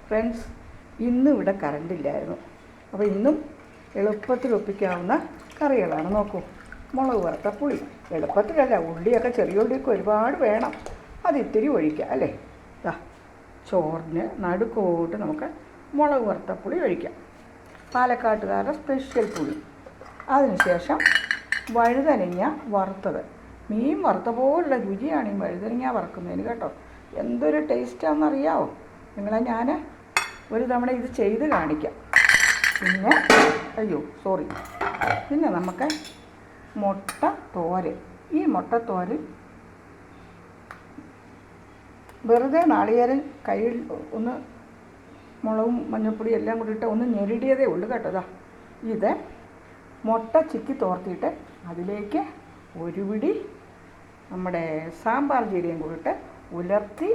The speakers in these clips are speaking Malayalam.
ഫ്രണ്ട്സ്, ഇന്നും ഇവിടെ കറണ്ടില്ലായിരുന്നു. അപ്പോൾ ഇന്നും എളുപ്പത്തിൽ ഒപ്പിക്കാവുന്ന കറികളാണ്. നോക്കൂ, മുളക് വറുത്ത പുളി. എളുപ്പത്തിലല്ല, ഉള്ളിയൊക്കെ ചെറിയ ഉള്ളിയൊക്കെ ഒരുപാട് വേണം. അത് ഇത്തിരി ഒഴിക്കുക അല്ലേ. ദാ ചോറിന് നടുക്കോട്ട് നമുക്ക് മുളക് വറുത്ത പുളി ഒഴിക്കാം. പാലക്കാട്ടുകാരുടെ സ്പെഷ്യൽ പുളി. അതിനുശേഷം വഴുതനങ്ങ വറുത്തത്. മീൻ വറുത്ത പോലുള്ള രുചിയാണ് ഈ വഴുതനങ്ങ വറുക്കുന്നതിന് കേട്ടോ. എന്തൊരു ടേസ്റ്റാണെന്നറിയാമോ നിങ്ങളെ? ഞാൻ ഒരു തവണ ഇത് ചെയ്ത് കാണിക്കാം. പിന്നെ നമുക്ക് മുട്ട തോരൻ. ഈ മുട്ട തോരൻ വെറുതെ നാളികേരം കയ്യിൽ ഒന്ന് മുളകും മഞ്ഞൾപ്പൊടി എല്ലാം കൂടി ഇട്ട് ഒന്ന് ഞെരടിയതേ ഉള്ളൂ കേട്ടോ. ഇത് മുട്ട ചിക്കി തോർത്തിയിട്ട് അതിലേക്ക് ഒരു പിടി നമ്മുടെ സാമ്പാർ ജീരകം കൂടിയിട്ട് ഉലർത്തി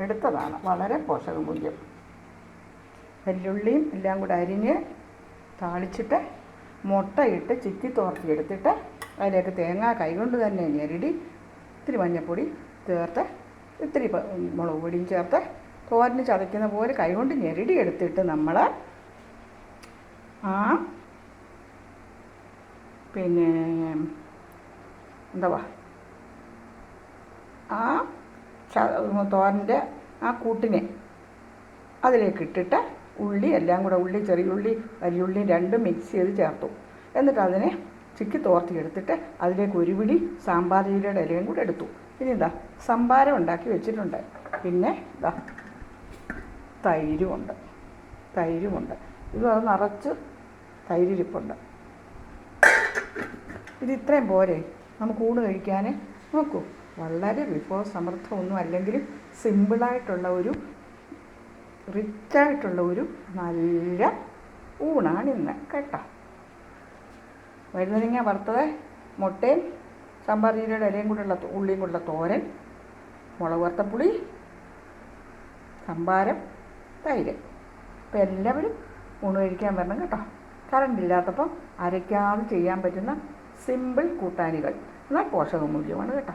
എടുത്തതാണ്. വളരെ പോഷകമൂല്യം. വെല്ലുള്ളിയും എല്ലാം കൂടെ അരിഞ്ഞ് താളിച്ചിട്ട് മുട്ടയിട്ട് ചിക്കി തോർത്തി എടുത്തിട്ട് അതിലേക്ക് തേങ്ങ കൈകൊണ്ട് തന്നെ ഞെരടി ഇത്തിരി മഞ്ഞൾപ്പൊടി ചേർത്ത് ഇത്തിരി മുളക് പൊടിയും ചേർത്ത് തോരന് ചതയ്ക്കുന്ന പോലെ കൈകൊണ്ട് ഞെരടി എടുത്തിട്ട് നമ്മൾ തോരൻ്റെ ആ കൂട്ടിനെ അതിലേക്ക് ഇട്ടിട്ട് ഉള്ളി എല്ലാം കൂടെ, ചെറിയുള്ളി വലിയുള്ളി രണ്ടും മിക്സ് ചെയ്ത് ചേർത്തു. എന്നിട്ട് അതിനെ ചിക്കി തോർത്തി എടുത്തിട്ട് അതിലേക്ക് ഒരു പിടി സാമ്പാർ ജീരയുടെ ഇലയും കൂടെ എടുത്തു. ഇനി സംഭാരം ഉണ്ടാക്കി വെച്ചിട്ടുണ്ട്. പിന്നെ തൈരുമുണ്ട്. ഇത് അത് നിറച്ച് തൈരിരിപ്പുണ്ട്. ഇത് ഇത്രയും പോരെ നമുക്ക് ഊണ് കഴിക്കാൻ? നോക്കൂ, വളരെ വിഭവസമൃദ്ധമൊന്നും അല്ലെങ്കിലും സിമ്പിളായിട്ടുള്ള റിച്ചായിട്ടുള്ള ഒരു നല്ല ഊണാണിന്ന് കേട്ടോ. വഴുതനങ്ങ വറുത്തത്, മുട്ടയും സാമ്പാർ ജീരയുടെ ഇലയും കൂടെയുള്ള ഉള്ളിയും കൂടെയുള്ള തോരൻ, മുളക് വറുത്ത പുളി, സംഭാരം, തൈര്. അപ്പോൾ എല്ലാവരും ഊണ് കഴിക്കാൻ വരണം കേട്ടോ. കറണ്ടില്ലാത്തപ്പം അരയ്ക്കാതെ ചെയ്യാൻ പറ്റുന്ന സിമ്പിൾ കൂട്ടാനുകൾ. എന്നാൽ പോഷകമൂല്യമാണ് കേട്ടോ.